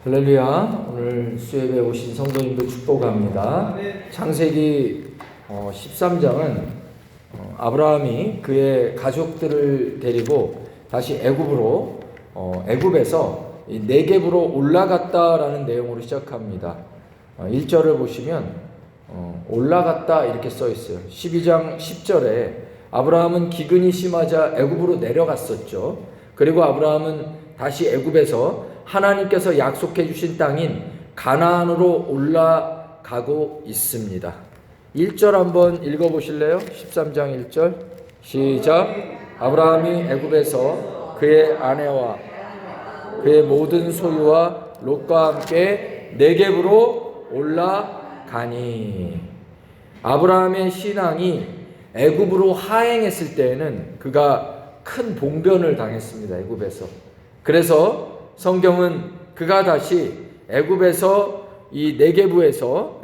할렐루야. 오늘 수요예배 오신 성도님들 축복합니다. 창세기 13장은 아브라함이 그의 가족들을 데리고 다시 애굽으로 애굽에서 네겝으로 올라갔다라는 내용으로 시작합니다. 1절을 보시면 올라갔다 이렇게 써 있어요. 12장 10절에 아브라함은 기근이 심하자 애굽으로 내려갔었죠. 그리고 아브라함은 다시 애굽에서 하나님께서 약속해 주신 땅인 가나안으로 올라가고 있습니다. 1절 한번 읽어 보실래요? 13장 1절 시작. 아브라함이 애굽에서 그의 아내와 그의 모든 소유와 롯과 함께 네겝으로 올라가니. 아브라함의 신앙이 애굽으로 하행했을 때에는 그가 큰 봉변을 당했습니다. 애굽에서. 그래서 성경은 그가 다시 애굽에서 이 네겝에서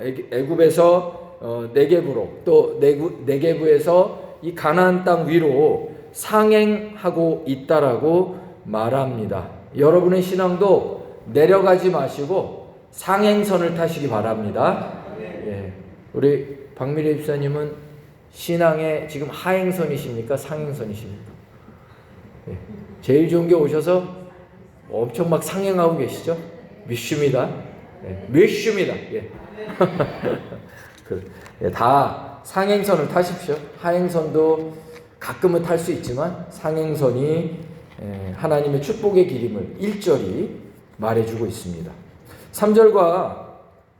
네겝으로 또 네겝에서 이 가나안 땅 위로 상행하고 있다라고 말합니다. 여러분의 신앙도 내려가지 마시고 상행선을 타시기 바랍니다. 예. 우리 박미래 집사님은 신앙의 지금 하행선이십니까? 상행선이십니까? 예. 제일 좋은 게 오셔서 엄청 막 상행하고 계시죠? 믿습니다. 예, 믿습니다. 예. 예, 다 상행선을 타십시오. 하행선도 가끔은 탈 수 있지만 상행선이 하나님의 축복의 길임을 1절이 말해주고 있습니다. 3절과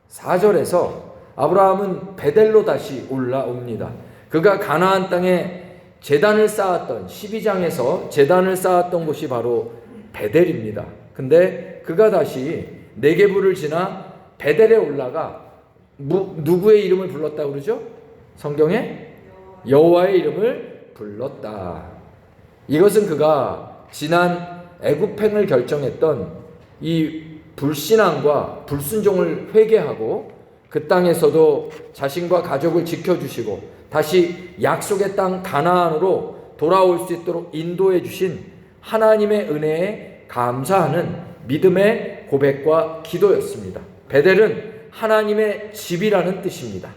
4절에서 아브라함은 베델로 다시 올라옵니다. 그가 가나안 땅에 제단을 쌓았던 12장에서 제단을 쌓았던 곳이 바로 베델입니다. 근데 그가 다시 네겝을 지나 베델에 올라가 누구의 이름을 불렀다고 그러죠? 성경에 여호와의 이름을 불렀다. 이것은 그가 지난 애굽행을 결정했던 이 불신앙과 불순종을 회개하고 그 땅에서도 자신과 가족을 지켜주시고 다시 약속의 땅 가나안으로 돌아올 수 있도록 인도해 주신 하나님의 은혜에 감사하는 믿음의 고백과 기도였습니다. 베델은 하나님의 집이라는 뜻입니다.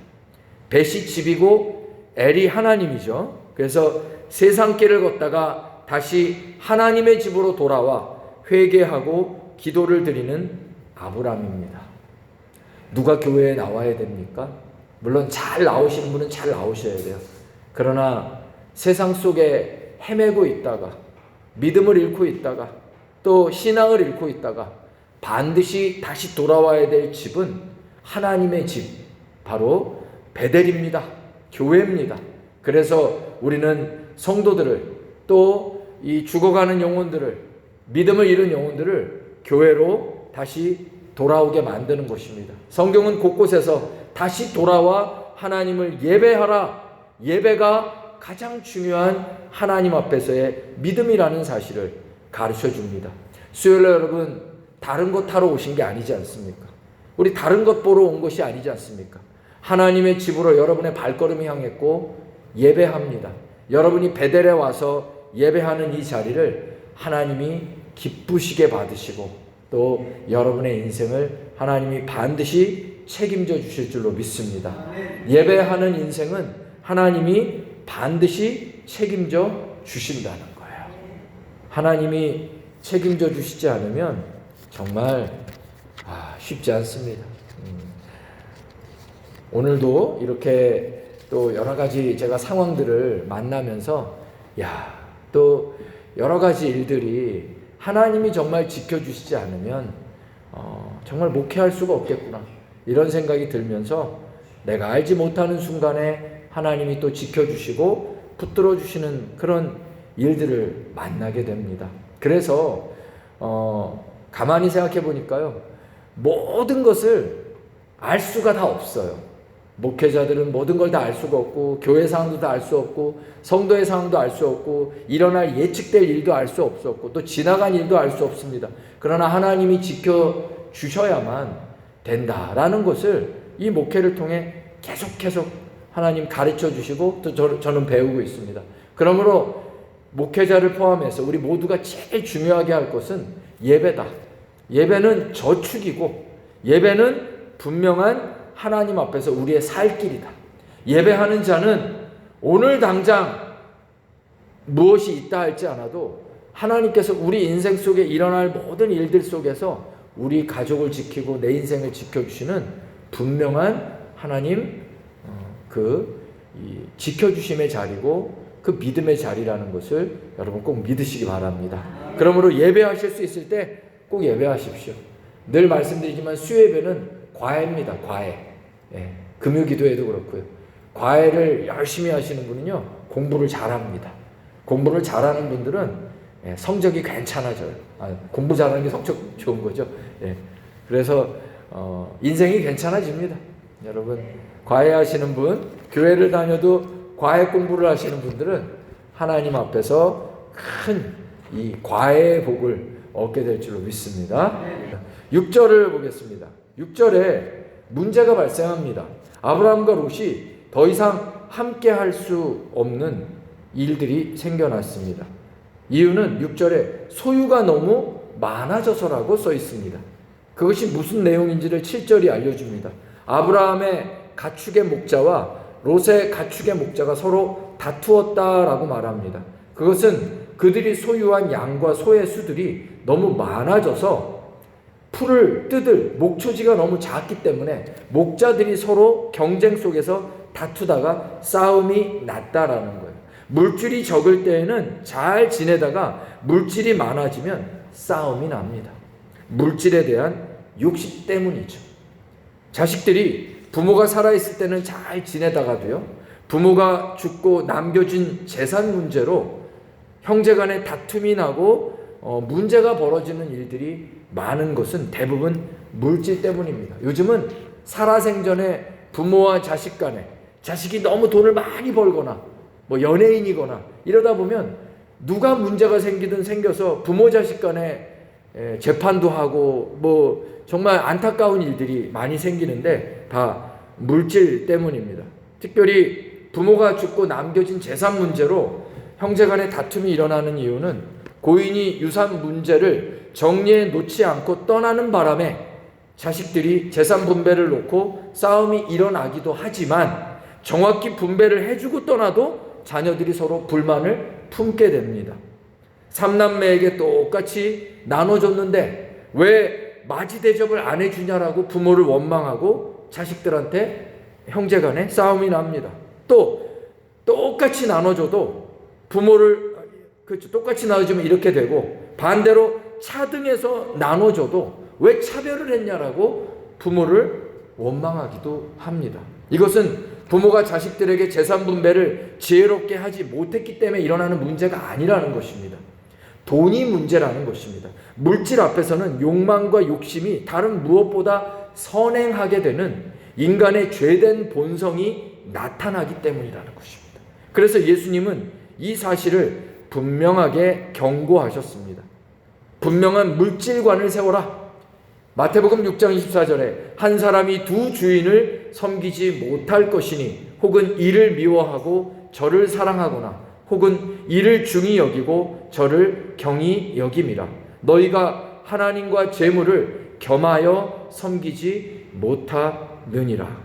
벳이 집이고 엘이 하나님이죠. 그래서 세상길을 걷다가 다시 하나님의 집으로 돌아와 회개하고 기도를 드리는 아브라함입니다. 누가 교회에 나와야 됩니까? 물론 잘 나오시는 분은 잘 나오셔야 돼요. 그러나 세상 속에 헤매고 있다가 믿음을 잃고 있다가 또 신앙을 잃고 있다가 반드시 다시 돌아와야 될 집은 하나님의 집, 바로 베델입니다. 교회입니다. 그래서 우리는 성도들을 또 이 죽어가는 영혼들을, 믿음을 잃은 영혼들을 교회로 다시 돌아오게 만드는 것입니다. 성경은 곳곳에서 다시 돌아와 하나님을 예배하라. 예배가 가장 중요한 하나님 앞에서의 믿음이라는 사실을 가르쳐 줍니다. 수요일에 여러분 다른 것 하러 오신 게 아니지 않습니까? 우리 다른 것 보러 온 것이 아니지 않습니까? 하나님의 집으로 여러분의 발걸음이 향했고 예배합니다. 여러분이 베델에 와서 예배하는 이 자리를 하나님이 기쁘시게 받으시고 또 여러분의 인생을 하나님이 반드시 책임져 주실 줄로 믿습니다. 예배하는 인생은 하나님이 반드시 책임져 주신다는 거예요. 하나님이 책임져 주시지 않으면 정말 쉽지 않습니다. 오늘도 이렇게 또 여러 가지 제가 상황들을 만나면서 또 여러 가지 일들이 하나님이 정말 지켜주시지 않으면 정말 목회할 수가 없겠구나 이런 생각이 들면서 내가 알지 못하는 순간에 하나님이 또 지켜주시고 붙들어 주시는 그런 일들을 만나게 됩니다. 그래서 가만히 생각해 보니까요, 모든 것을 알 수가 다 없어요. 목회자들은 모든 걸 다 알 수가 없고 교회 상황도 다 알 수 없고 성도의 상황도 알 수 없고 일어날 예측될 일도 알 수 없었고 또 지나간 일도 알 수 없습니다. 그러나 하나님이 지켜주셔야만 된다라는 것을 이 목회를 통해 계속 하나님 가르쳐 주시고 또 저는 배우고 있습니다. 그러므로 목회자를 포함해서 우리 모두가 제일 중요하게 할 것은 예배다. 예배는 저축이고 예배는 분명한 하나님 앞에서 우리의 살 길이다. 예배하는 자는 오늘 당장 무엇이 있다 할지 않아도 하나님께서 우리 인생 속에 일어날 모든 일들 속에서 우리 가족을 지키고 내 인생을 지켜주시는 분명한 하나님 지켜주심의 자리고 그 믿음의 자리라는 것을 여러분 꼭 믿으시기 바랍니다. 그러므로 예배하실 수 있을 때 꼭 예배하십시오. 늘 말씀드리지만 수예배는 과외입니다. 과외. 금요기도에도 그렇고요. 과외를 열심히 하시는 분은요 공부를 잘합니다. 공부를 잘하는 분들은 성적이 괜찮아져요. 공부 잘하는 게 성적 좋은 거죠. 그래서 인생이 괜찮아집니다. 여러분 과외하시는 분, 교회를 다녀도 과외 공부를 하시는 분들은 하나님 앞에서 큰 이 과외의 복을 얻게 될 줄로 믿습니다. 6절을 보겠습니다. 6절에 문제가 발생합니다. 아브라함과 롯이 더 이상 함께 할 수 없는 일들이 생겨났습니다. 이유는 6절에 소유가 너무 많아져서라고 써 있습니다. 그것이 무슨 내용인지를 7절이 알려줍니다. 아브라함의 가축의 목자와 롯의 가축의 목자가 서로 다투었다라고 말합니다. 그것은 그들이 소유한 양과 소의 수들이 너무 많아져서 풀을 뜯을 목초지가 너무 작기 때문에 목자들이 서로 경쟁 속에서 다투다가 싸움이 났다라는 거예요. 물질이 적을 때에는 잘 지내다가 물질이 많아지면 싸움이 납니다. 물질에 대한 욕심 때문이죠. 자식들이 부모가 살아있을 때는 잘 지내다가도요, 부모가 죽고 남겨진 재산 문제로 형제간에 다툼이 나고 문제가 벌어지는 일들이 많은 것은 대부분 물질 때문입니다. 요즘은 살아생전에 부모와 자식 간에 자식이 너무 돈을 많이 벌거나 연예인이거나 이러다 보면 누가 문제가 생기든 생겨서 부모 자식 간에 재판도 하고 정말 안타까운 일들이 많이 생기는데 다 물질 때문입니다. 특별히 부모가 죽고 남겨진 재산 문제로 형제간의 다툼이 일어나는 이유는 고인이 유산 문제를 정리해 놓지 않고 떠나는 바람에 자식들이 재산 분배를 놓고 싸움이 일어나기도 하지만 정확히 분배를 해주고 떠나도 자녀들이 서로 불만을 품게 됩니다. 삼남매에게 똑같이 나눠줬는데 왜 맞이 대접을 안 해주냐라고 부모를 원망하고 자식들한테 형제간에 싸움이 납니다. 또 똑같이 나눠줘도 부모를 똑같이 나눠주면 이렇게 되고 반대로 차등해서 나눠줘도 왜 차별을 했냐라고 부모를 원망하기도 합니다. 이것은 부모가 자식들에게 재산 분배를 지혜롭게 하지 못했기 때문에 일어나는 문제가 아니라는 것입니다. 돈이 문제라는 것입니다. 물질 앞에서는 욕망과 욕심이 다른 무엇보다 선행하게 되는 인간의 죄된 본성이 나타나기 때문이라는 것입니다. 그래서 예수님은 이 사실을 분명하게 경고하셨습니다. 분명한 물질관을 세워라. 마태복음 6장 24절에 한 사람이 두 주인을 섬기지 못할 것이니 혹은 이를 미워하고 저를 사랑하거나 혹은 이를 중히 여기고 저를 경히 여김이라. 너희가 하나님과 재물을 겸하여 섬기지 못하느니라.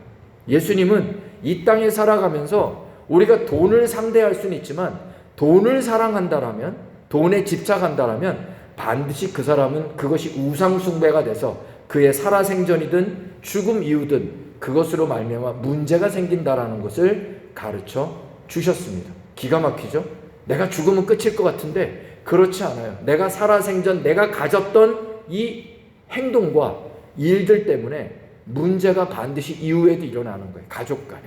예수님은 이 땅에 살아가면서 우리가 돈을 상대할 수는 있지만 돈을 사랑한다라면, 돈에 집착한다라면 반드시 그 사람은 그것이 우상숭배가 돼서 그의 살아생전이든 죽음 이후든 그것으로 말미암아 문제가 생긴다라는 것을 가르쳐 주셨습니다. 기가 막히죠? 내가 죽으면 끝일 것 같은데 그렇지 않아요. 내가 살아생전 내가 가졌던 이 행동과 일들 때문에 문제가 반드시 이후에도 일어나는 거예요. 가족 간에.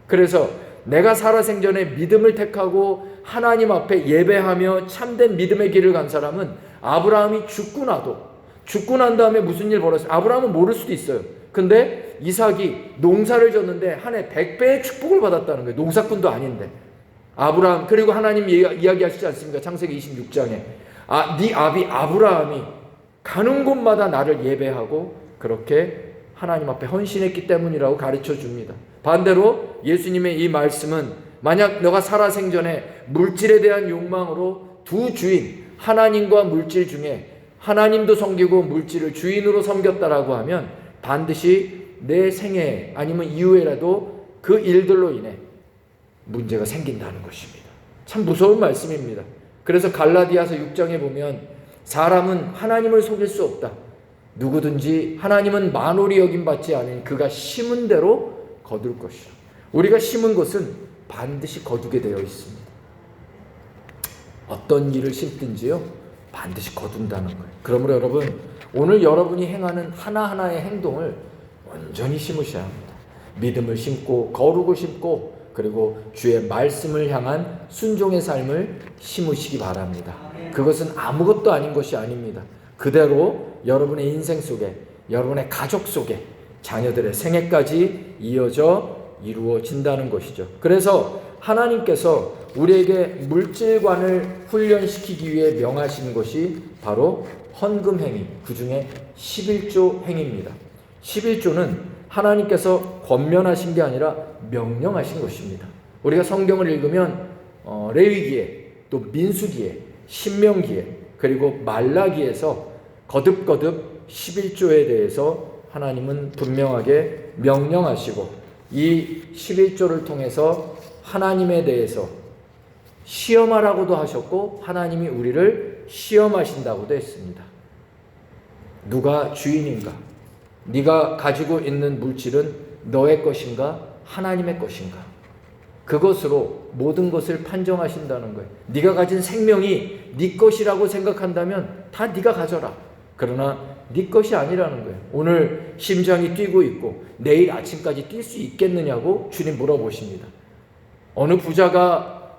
그래서 내가 살아생전에 믿음을 택하고 하나님 앞에 예배하며 참된 믿음의 길을 간 사람은 아브라함이 죽고 난 다음에 무슨 일 벌었어요? 아브라함은 모를 수도 있어요. 근데 이삭이 농사를 졌는데 한 해 100배의 축복을 받았다는 거예요. 농사꾼도 아닌데. 아브라함, 그리고 하나님 이야기하시지 않습니까? 창세기 26장에 네 아비 아브라함이 가는 곳마다 나를 예배하고 그렇게 하나님 앞에 헌신했기 때문이라고 가르쳐 줍니다. 반대로 예수님의 이 말씀은 만약 너가 살아생전에 물질에 대한 욕망으로 두 주인, 하나님과 물질 중에 하나님도 섬기고 물질을 주인으로 섬겼다라고 하면 반드시 내 생애 아니면 이후에라도 그 일들로 인해 문제가 생긴다는 것입니다. 참 무서운 말씀입니다. 그래서 갈라디아서 6장에 보면 사람은 하나님을 속일 수 없다. 누구든지 하나님은 만홀히 여김받지 않은 그가 심은 대로 거둘 것이라. 우리가 심은 것은 반드시 거두게 되어 있습니다. 어떤 일을 심든지요 반드시 거둔다는 거예요. 그러므로 여러분, 오늘 여러분이 행하는 하나하나의 행동을 온전히 심으셔야 합니다. 믿음을 심고 거룩을 심고 그리고 주의 말씀을 향한 순종의 삶을 심으시기 바랍니다. 그것은 아무것도 아닌 것이 아닙니다. 그대로 여러분의 인생 속에, 여러분의 가족 속에, 자녀들의 생애까지 이어져 이루어진다는 것이죠. 그래서 하나님께서 우리에게 물질관을 훈련시키기 위해 명하신 것이 바로 헌금행위, 그 중에 11조 행위입니다. 11조는 하나님께서 권면하신 게 아니라 명령하신 것입니다. 우리가 성경을 읽으면 레위기에, 또 민수기에, 신명기에, 그리고 말라기에서 거듭거듭 11조에 대해서 하나님은 분명하게 명령하시고 이 11조를 통해서 하나님에 대해서 시험하라고도 하셨고 하나님이 우리를 시험하신다고도 했습니다. 누가 주인인가? 네가 가지고 있는 물질은 너의 것인가? 하나님의 것인가? 그것으로 모든 것을 판정하신다는 거예요. 네가 가진 생명이 네 것이라고 생각한다면 다 네가 가져라. 그러나 네 것이 아니라는 거예요. 오늘 심장이 뛰고 있고 내일 아침까지 뛸 수 있겠느냐고 주님 물어보십니다. 어느 부자가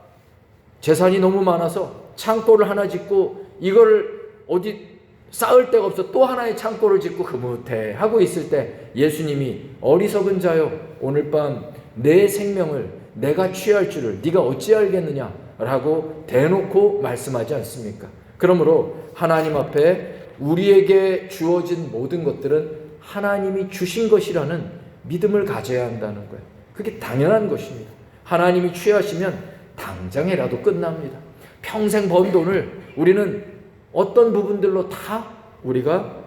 재산이 너무 많아서 창고를 하나 짓고 이거를 어디 쌓을 데가 없어 또 하나의 창고를 짓고 흐뭇해하고 있을 때 예수님이 어리석은 자여 오늘 밤 내 생명을 내가 취할 줄을 네가 어찌 알겠느냐라고 대놓고 말씀하지 않습니까? 그러므로 하나님 앞에 우리에게 주어진 모든 것들은 하나님이 주신 것이라는 믿음을 가져야 한다는 거예요. 그게 당연한 것입니다. 하나님이 취하시면 당장이라도 끝납니다. 평생 번 돈을 우리는 어떤 부분들로 다 우리가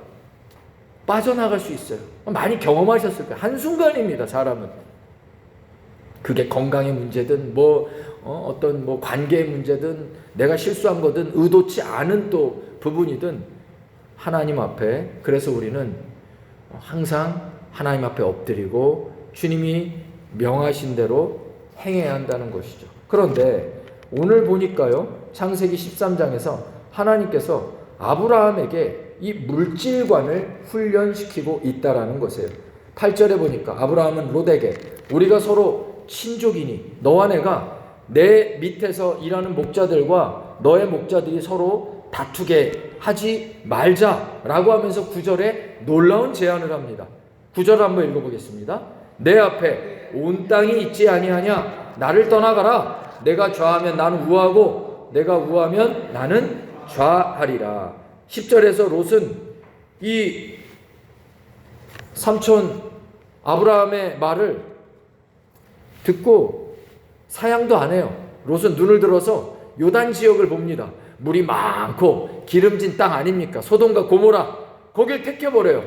빠져나갈 수 있어요. 많이 경험하셨을 거예요. 한순간입니다, 사람은. 그게 건강의 문제든 어떤 관계의 문제든 내가 실수한 거든 의도치 않은 또 부분이든 하나님 앞에, 그래서 우리는 항상 하나님 앞에 엎드리고 주님이 명하신 대로 행해야 한다는 것이죠. 그런데 오늘 보니까요, 창세기 13장에서 하나님께서 아브라함에게 이 물질관을 훈련시키고 있다라는 것이에요. 8절에 보니까 아브라함은 롯에게 우리가 서로 친족이니 너와 내가 내 밑에서 일하는 목자들과 너의 목자들이 서로 다투게 하지 말자라고 하면서 9절에 놀라운 제안을 합니다. 9절 한번 읽어보겠습니다. 내 앞에 온 땅이 있지 아니하냐? 나를 떠나가라. 내가 좌하면 나는 우하고 내가 우하면 나는 좌하리라. 10절에서 롯은 이 삼촌 아브라함의 말을 듣고 사양도 안 해요. 롯은 눈을 들어서 요단 지역을 봅니다. 물이 많고 기름진 땅 아닙니까? 소돔과 고모라, 거길 택해버려요.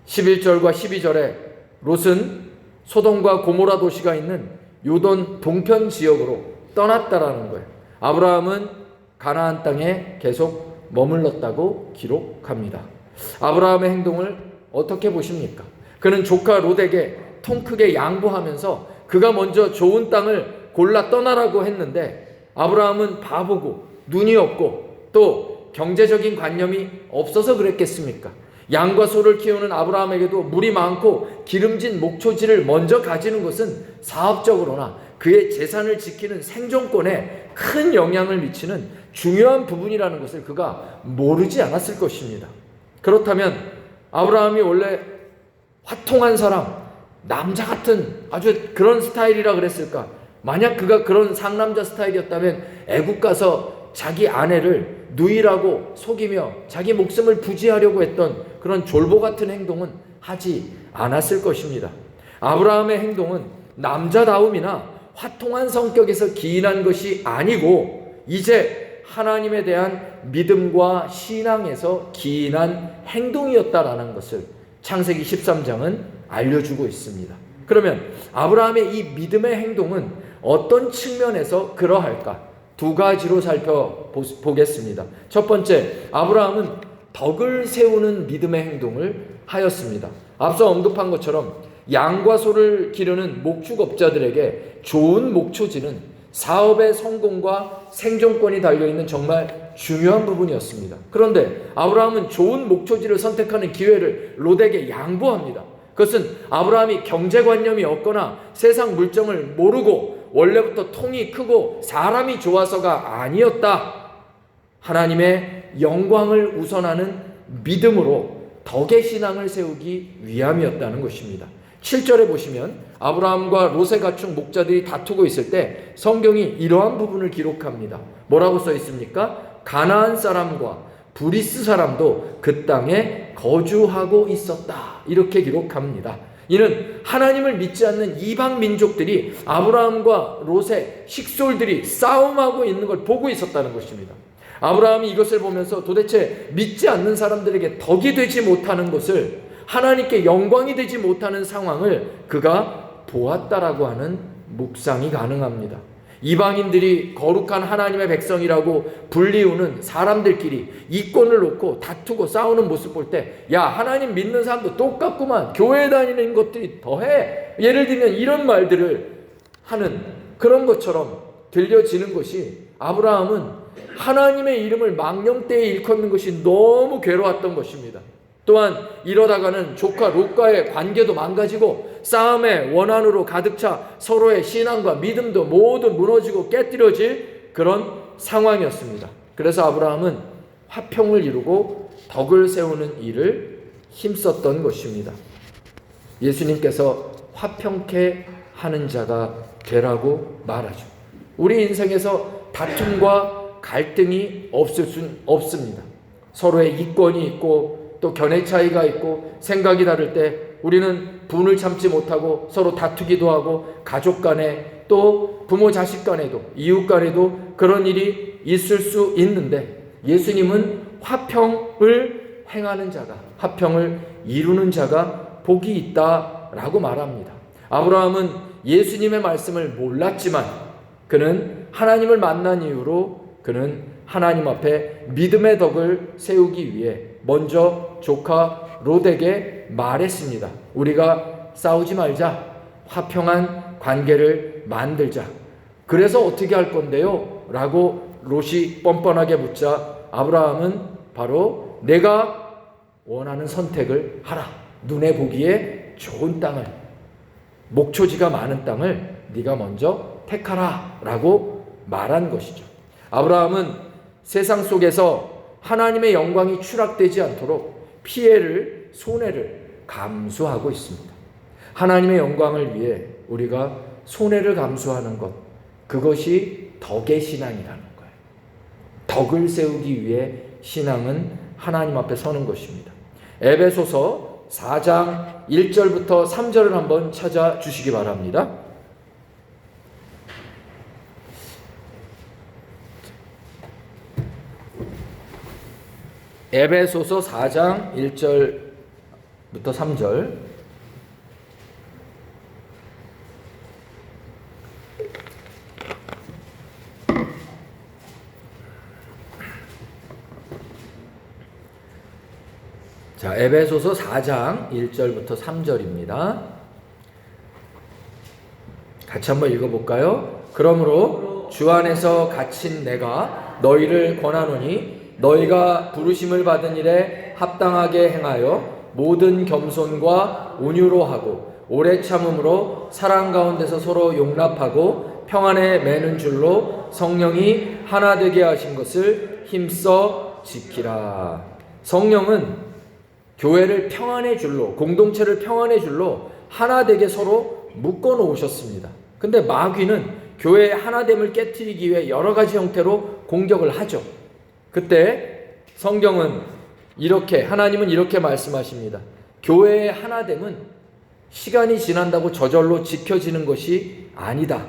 11절과 12절에 롯은 소돔과 고모라 도시가 있는 요돈 동편 지역으로 떠났다라는 거예요. 아브라함은 가나안 땅에 계속 머물렀다고 기록합니다. 아브라함의 행동을 어떻게 보십니까? 그는 조카 롯에게 통 크게 양보하면서 그가 먼저 좋은 땅을 골라 떠나라고 했는데 아브라함은 바보고 눈이 없고 또 경제적인 관념이 없어서 그랬겠습니까? 양과 소를 키우는 아브라함에게도 물이 많고 기름진 목초지를 먼저 가지는 것은 사업적으로나 그의 재산을 지키는 생존권에 큰 영향을 미치는 중요한 부분이라는 것을 그가 모르지 않았을 것입니다. 그렇다면 아브라함이 원래 화통한 사람, 남자 같은 아주 그런 스타일이라 그랬을까? 만약 그가 그런 상남자 스타일이었다면 애국 가서 자기 아내를 누이라고 속이며 자기 목숨을 부지하려고 했던 그런 졸보 같은 행동은 하지 않았을 것입니다. 아브라함의 행동은 남자다움이나 화통한 성격에서 기인한 것이 아니고 이제 하나님에 대한 믿음과 신앙에서 기인한 행동이었다라는 것을 창세기 13장은 알려주고 있습니다. 그러면 아브라함의 이 믿음의 행동은 어떤 측면에서 그러할까? 두 가지로 살펴보겠습니다. 첫 번째, 아브라함은 덕을 세우는 믿음의 행동을 하였습니다. 앞서 언급한 것처럼 양과 소를 기르는 목축업자들에게 좋은 목초지는 사업의 성공과 생존권이 달려있는 정말 중요한 부분이었습니다. 그런데 아브라함은 좋은 목초지를 선택하는 기회를 롯에게 양보합니다. 그것은 아브라함이 경제관념이 없거나 세상 물정을 모르고 원래부터 통이 크고 사람이 좋아서가 아니었다. 하나님의 영광을 우선하는 믿음으로 덕의 신앙을 세우기 위함이었다는 것입니다. 7절에 보시면 아브라함과 롯의 가축 목자들이 다투고 있을 때 성경이 이러한 부분을 기록합니다. 뭐라고 써 있습니까? 가나안 사람과 브리스 사람도 그 땅에 거주하고 있었다. 이렇게 기록합니다. 이는 하나님을 믿지 않는 이방 민족들이 아브라함과 롯의 식솔들이 싸움하고 있는 걸 보고 있었다는 것입니다. 아브라함이 이것을 보면서 도대체 믿지 않는 사람들에게 덕이 되지 못하는 것을, 하나님께 영광이 되지 못하는 상황을 그가 보았다라고 하는 묵상이 가능합니다. 이방인들이 거룩한 하나님의 백성이라고 불리우는 사람들끼리 이권을 놓고 다투고 싸우는 모습 볼 때, 야, 하나님 믿는 사람도 똑같구만, 교회 다니는 것들이 더해, 예를 들면 이런 말들을 하는 그런 것처럼 들려지는 것이, 아브라함은 하나님의 이름을 망령되이 일컫는 것이 너무 괴로웠던 것입니다. 또한 이러다가는 조카 롯과의 관계도 망가지고 싸움의 원한으로 가득 차 서로의 신앙과 믿음도 모두 무너지고 깨뜨려질 그런 상황이었습니다. 그래서 아브라함은 화평을 이루고 덕을 세우는 일을 힘썼던 것입니다. 예수님께서 화평케 하는 자가 되라고 말하죠. 우리 인생에서 다툼과 갈등이 없을 수는 없습니다. 서로의 이권이 있고 또 견해 차이가 있고 생각이 다를 때 우리는 분을 참지 못하고 서로 다투기도 하고, 가족 간에 또 부모 자식 간에도 이웃 간에도 그런 일이 있을 수 있는데, 예수님은 화평을 행하는 자가, 화평을 이루는 자가 복이 있다라고 말합니다. 아브라함은 예수님의 말씀을 몰랐지만 그는 하나님을 만난 이후로 그는 하나님 앞에 믿음의 덕을 세우기 위해 먼저 조카 롯에게 말했습니다. 우리가 싸우지 말자. 화평한 관계를 만들자. 그래서 어떻게 할 건데요? 라고 롯이 뻔뻔하게 묻자 아브라함은 바로 내가 원하는 선택을 하라. 눈에 보기에 좋은 땅을, 목초지가 많은 땅을 네가 먼저 택하라 라고 말한 것이죠. 아브라함은 세상 속에서 하나님의 영광이 추락되지 않도록 피해를, 손해를 감수하고 있습니다. 하나님의 영광을 위해 우리가 손해를 감수하는 것, 그것이 덕의 신앙이라는 거예요. 덕을 세우기 위해 신앙은 하나님 앞에 서는 것입니다. 에베소서 4장 1절부터 3절을 한번 찾아주시기 바랍니다. 에베소서 4장 1절부터 3절. 자, 에베소서 4장 1절부터 3절입니다. 같이 한번 읽어볼까요? 그러므로 주 안에서 갇힌 내가 너희를 권하노니 너희가 부르심을 받은 일에 합당하게 행하여 모든 겸손과 온유로 하고 오래 참음으로 사랑 가운데서 서로 용납하고 평안에 매는 줄로 성령이 하나 되게 하신 것을 힘써 지키라. 성령은 교회를 평안의 줄로, 공동체를 평안의 줄로 하나 되게 서로 묶어 놓으셨습니다. 근데 마귀는 교회의 하나됨을 깨트리기 위해 여러 가지 형태로 공격을 하죠. 그때 성경은 이렇게, 하나님은 이렇게 말씀하십니다. 교회의 하나됨은 시간이 지난다고 저절로 지켜지는 것이 아니다.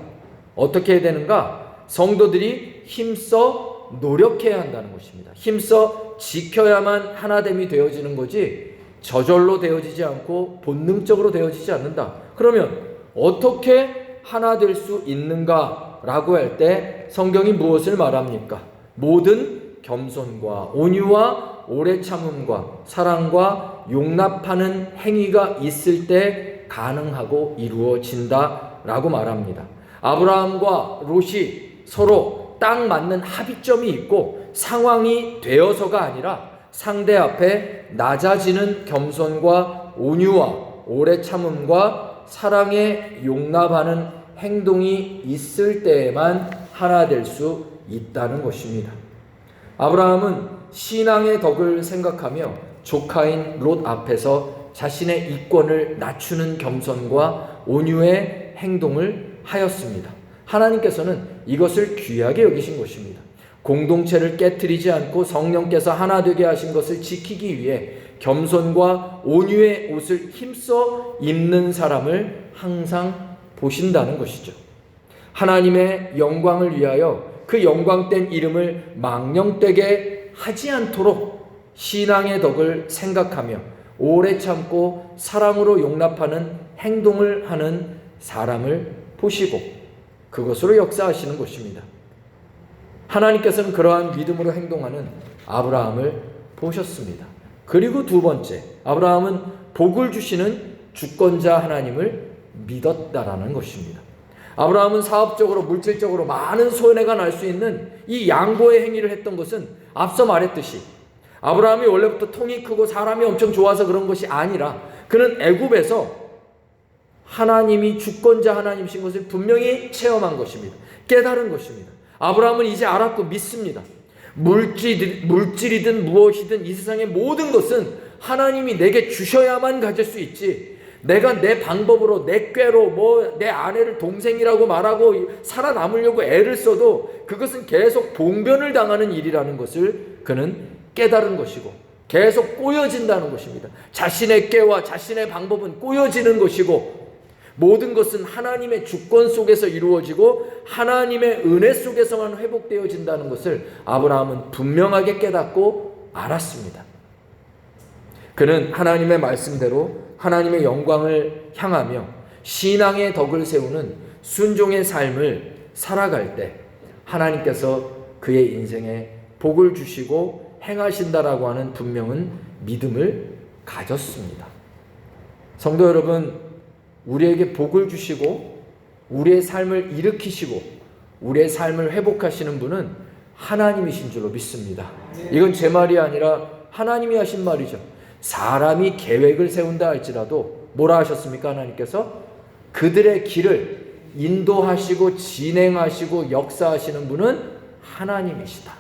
어떻게 해야 되는가? 성도들이 힘써 노력해야 한다는 것입니다. 힘써 지켜야만 하나됨이 되어지는 거지 저절로 되어지지 않고 본능적으로 되어지지 않는다. 그러면 어떻게 하나 될 수 있는가라고 할 때 성경이 무엇을 말합니까? 모든 겸손과 온유와 오래 참음과 사랑과 용납하는 행위가 있을 때 가능하고 이루어진다라고 말합니다. 아브라함과 롯이 서로 딱 맞는 합의점이 있고 상황이 되어서가 아니라 상대 앞에 낮아지는 겸손과 온유와 오래 참음과 사랑에 용납하는 행동이 있을 때에만 하나 될 수 있다는 것입니다. 아브라함은 신앙의 덕을 생각하며 조카인 롯 앞에서 자신의 이권을 낮추는 겸손과 온유의 행동을 하였습니다. 하나님께서는 이것을 귀하게 여기신 것입니다. 공동체를 깨트리지 않고 성령께서 하나 되게 하신 것을 지키기 위해 겸손과 온유의 옷을 힘써 입는 사람을 항상 보신다는 것이죠. 하나님의 영광을 위하여 그 영광된 이름을 망령되게 하지 않도록 신앙의 덕을 생각하며 오래 참고 사랑으로 용납하는 행동을 하는 사람을 보시고 그것으로 역사하시는 것입니다. 하나님께서는 그러한 믿음으로 행동하는 아브라함을 보셨습니다. 그리고 두 번째, 아브라함은 복을 주시는 주권자 하나님을 믿었다라는 것입니다. 아브라함은 사업적으로 물질적으로 많은 손해가 날 수 있는 이 양보의 행위를 했던 것은 앞서 말했듯이 아브라함이 원래부터 통이 크고 사람이 엄청 좋아서 그런 것이 아니라 그는 애굽에서 하나님이 주권자 하나님이신 것을 분명히 체험한 것입니다. 깨달은 것입니다. 아브라함은 이제 알았고 믿습니다. 물질이든 무엇이든 이 세상의 모든 것은 하나님이 내게 주셔야만 가질 수 있지, 내가 내 방법으로 내 꾀로 내 아내를 동생이라고 말하고 살아남으려고 애를 써도 그것은 계속 봉변을 당하는 일이라는 것을 그는 깨달은 것이고 계속 꼬여진다는 것입니다. 자신의 꾀와 자신의 방법은 꼬여지는 것이고 모든 것은 하나님의 주권 속에서 이루어지고 하나님의 은혜 속에서만 회복되어진다는 것을 아브라함은 분명하게 깨닫고 알았습니다. 그는 하나님의 말씀대로 하나님의 영광을 향하며 신앙의 덕을 세우는 순종의 삶을 살아갈 때 하나님께서 그의 인생에 복을 주시고 행하신다라고 하는 분명한 믿음을 가졌습니다. 성도 여러분, 우리에게 복을 주시고 우리의 삶을 일으키시고 우리의 삶을 회복하시는 분은 하나님이신 줄로 믿습니다. 이건 제 말이 아니라 하나님이 하신 말이죠. 사람이 계획을 세운다 할지라도 뭐라 하셨습니까? 하나님께서 그들의 길을 인도하시고 진행하시고 역사하시는 분은 하나님이시다.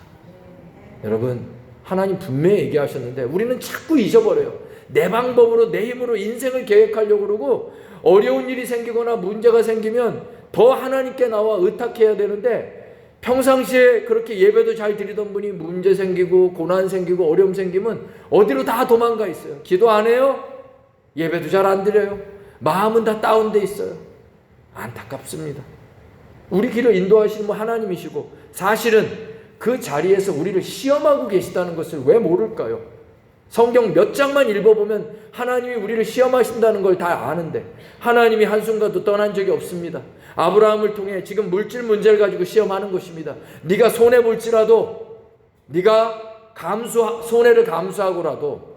여러분, 하나님 분명히 얘기하셨는데 우리는 자꾸 잊어버려요. 내 방법으로 내 힘으로 인생을 계획하려고 그러고 어려운 일이 생기거나 문제가 생기면 더 하나님께 나와 의탁해야 되는데 평상시에 그렇게 예배도 잘 드리던 분이 문제 생기고 고난 생기고 어려움 생기면 어디로 다 도망가 있어요. 기도 안 해요. 예배도 잘 안 드려요. 마음은 다 다운돼 있어요. 안타깝습니다. 우리 길을 인도하시는 분 하나님이시고 사실은 그 자리에서 우리를 시험하고 계시다는 것을 왜 모를까요? 성경 몇 장만 읽어보면 하나님이 우리를 시험하신다는 걸 다 아는데 하나님이 한순간도 떠난 적이 없습니다. 아브라함을 통해 지금 물질 문제를 가지고 시험하는 것입니다. 네가 손해볼지라도 네가 손해를 감수하고라도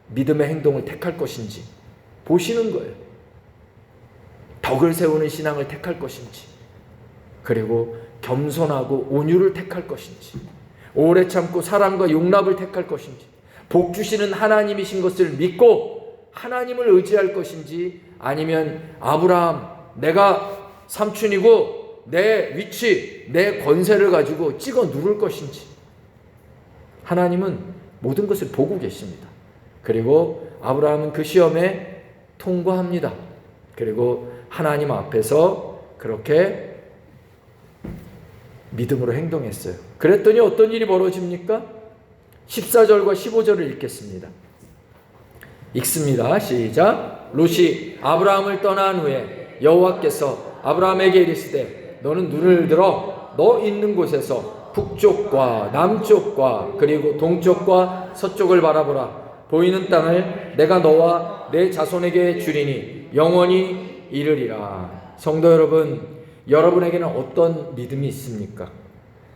믿음의 행동을 택할 것인지 보시는 거예요. 덕을 세우는 신앙을 택할 것인지 그리고 겸손하고 온유를 택할 것인지 오래 참고 사랑과 용납을 택할 것인지 복 주시는 하나님이신 것을 믿고 하나님을 의지할 것인지 아니면 아브라함 내가 삼촌이고 내 위치 내 권세를 가지고 찍어 누를 것인지 하나님은 모든 것을 보고 계십니다. 그리고 아브라함은 그 시험에 통과합니다. 그리고 하나님 앞에서 그렇게 믿음으로 행동했어요. 그랬더니 어떤 일이 벌어집니까? 14절과 15절을 읽겠습니다. 읽습니다. 시작. 롯이 아브라함을 떠난 후에 여호와께서 아브라함에게 이르시되 너는 눈을 들어 너 있는 곳에서 북쪽과 남쪽과 그리고 동쪽과 서쪽을 바라보라. 보이는 땅을 내가 너와 내 자손에게 주리니 영원히 이르리라. 성도 여러분, 여러분에게는 어떤 믿음이 있습니까?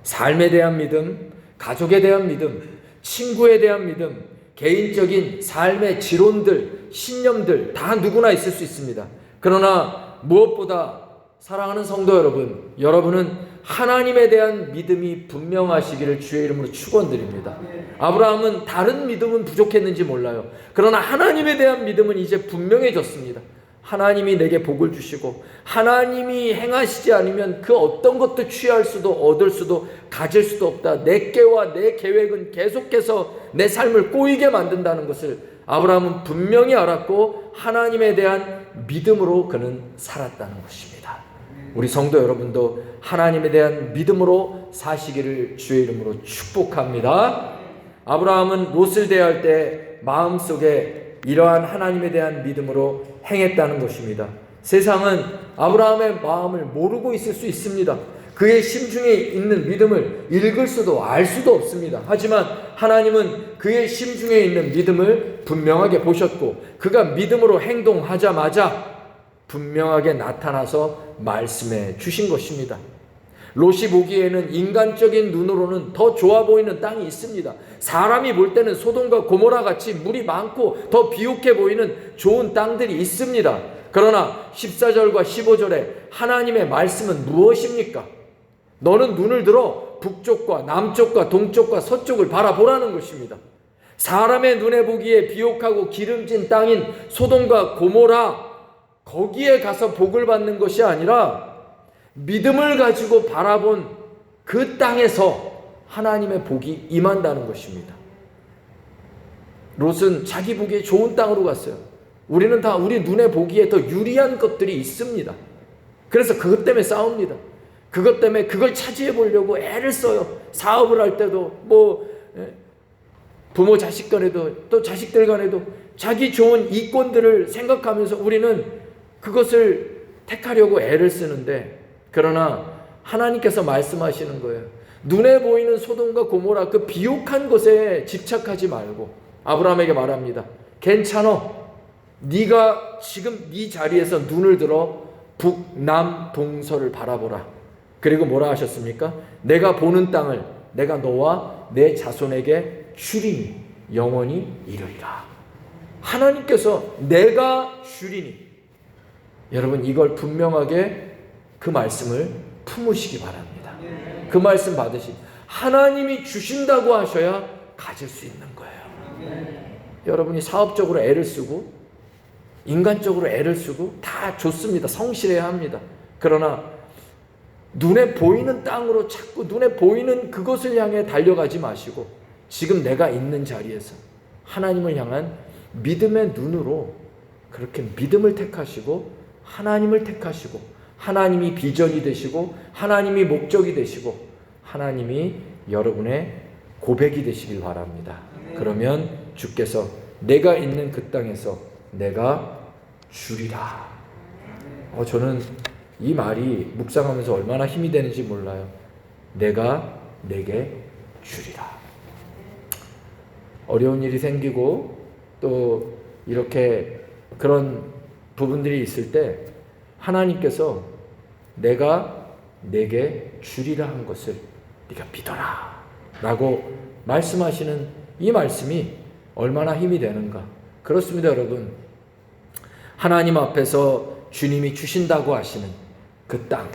삶에 대한 믿음, 가족에 대한 믿음, 친구에 대한 믿음, 개인적인 삶의 지론들, 신념들 다 누구나 있을 수 있습니다. 그러나 무엇보다 사랑하는 성도 여러분, 여러분은 하나님에 대한 믿음이 분명하시기를 주의 이름으로 축원드립니다. 아브라함은 다른 믿음은 부족했는지 몰라요. 그러나 하나님에 대한 믿음은 이제 분명해졌습니다. 하나님이 내게 복을 주시고 하나님이 행하시지 않으면 그 어떤 것도 취할 수도 얻을 수도 가질 수도 없다. 내 깨와 내 계획은 계속해서 내 삶을 꼬이게 만든다는 것을 아브라함은 분명히 알았고 하나님에 대한 믿음으로 그는 살았다는 것입니다. 우리 성도 여러분도 하나님에 대한 믿음으로 사시기를 주의 이름으로 축복합니다. 아브라함은 롯을 대할 때 마음속에 이러한 하나님에 대한 믿음으로 행했다는 것입니다. 세상은 아브라함의 마음을 모르고 있을 수 있습니다. 그의 심중에 있는 믿음을 읽을 수도 알 수도 없습니다. 하지만 하나님은 그의 심중에 있는 믿음을 분명하게 보셨고 그가 믿음으로 행동하자마자 분명하게 나타나서 말씀해 주신 것입니다. 롯이 보기에는 인간적인 눈으로는 더 좋아 보이는 땅이 있습니다. 사람이 볼 때는 소돔과 고모라 같이 물이 많고 더 비옥해 보이는 좋은 땅들이 있습니다. 그러나 14절과 15절에 하나님의 말씀은 무엇입니까? 너는 눈을 들어 북쪽과 남쪽과 동쪽과 서쪽을 바라보라는 것입니다. 사람의 눈에 보기에 비옥하고 기름진 땅인 소돔과 고모라 거기에 가서 복을 받는 것이 아니라 믿음을 가지고 바라본 그 땅에서 하나님의 복이 임한다는 것입니다. 롯은 자기 보기에 좋은 땅으로 갔어요. 우리는 다 우리 눈에 보기에 더 유리한 것들이 있습니다. 그래서 그것 때문에 싸웁니다. 그것 때문에 그걸 차지해 보려고 애를 써요. 사업을 할 때도 부모 자식 간에도 또 자식들 간에도 자기 좋은 이권들을 생각하면서 우리는 그것을 택하려고 애를 쓰는데 그러나 하나님께서 말씀하시는 거예요. 눈에 보이는 소돔과 고모라 그 비옥한 것에 집착하지 말고 아브라함에게 말합니다. 괜찮아. 네가 지금 네 자리에서 눈을 들어 북남 동서를 바라보라. 그리고 뭐라 하셨습니까? 내가 보는 땅을 내가 너와 내 자손에게 주리니 영원히 이르리라. 하나님께서 내가 주리니 여러분 이걸 분명하게 그 말씀을 품으시기 바랍니다. 그 말씀 받으시 하나님이 주신다고 하셔야 가질 수 있는 거예요. 여러분이 사업적으로 애를 쓰고 인간적으로 애를 쓰고 다 좋습니다. 성실해야 합니다. 그러나 눈에 보이는 땅으로 자꾸 눈에 보이는 그것을 향해 달려가지 마시고 지금 내가 있는 자리에서 하나님을 향한 믿음의 눈으로 그렇게 믿음을 택하시고 하나님을 택하시고 하나님이 비전이 되시고 하나님이 목적이 되시고 하나님이 여러분의 고백이 되시길 바랍니다. 그러면 주께서 내가 있는 그 땅에서 내가 주리라. 저는 이 말이 묵상하면서 얼마나 힘이 되는지 몰라요. 내가 내게 주리라. 어려운 일이 생기고 또 이렇게 그런 부분들이 있을 때 하나님께서 내가 내게 주리라 한 것을 네가 믿어라 라고 말씀하시는 이 말씀이 얼마나 힘이 되는가. 그렇습니다 여러분. 하나님 앞에서 주님이 주신다고 하시는 그 땅,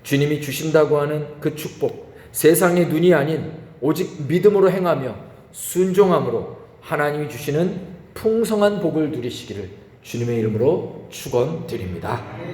주님이 주신다고 하는 그 축복, 세상의 눈이 아닌 오직 믿음으로 행하며 순종함으로 하나님이 주시는 풍성한 복을 누리시기를 주님의 이름으로 축원드립니다.